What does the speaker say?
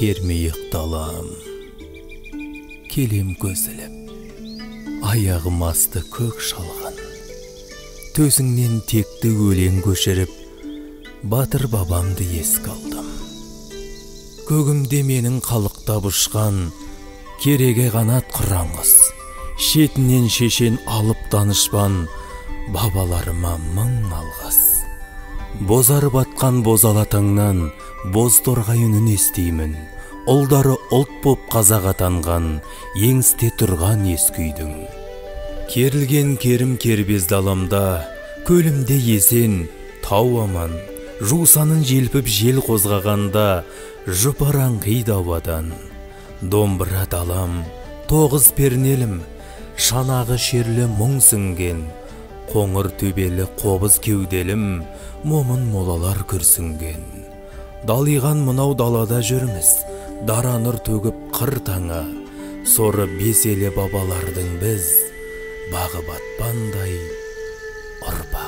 кермейік далам, келем көзіліп, аяғым асты көк шалған, төсіңнен текті өлең көшіріп, батыр бабамды еске алдым. Көгімде менің қалықтап ұшқан, кереге қанат құранғыз, шетінен шешен алып данышпан, бабаларыма мың алғыс. Бозарып атқан бозалатаңнан боз торғай үнін естеймін, ұлдары ұлт боп қазақ атанған, еңісте тұрған ескүйдің. Керілген керім кербез даламда, көлімде есен, тау аман, жусанын желпіп жел қозғағанда, жұпараң қиды ауадан. Домбыра далам, тоғыз пернелім, шанағы шерлі мұң сіңген, қоңыр төбелі қобыз кеуделім, момын молалар күрсінген. Далиған мұнау далада жүрміз, дара нұр төгіп қыр таңа, соры беселі бабалардың біз, бағы батпандай ұрпақ.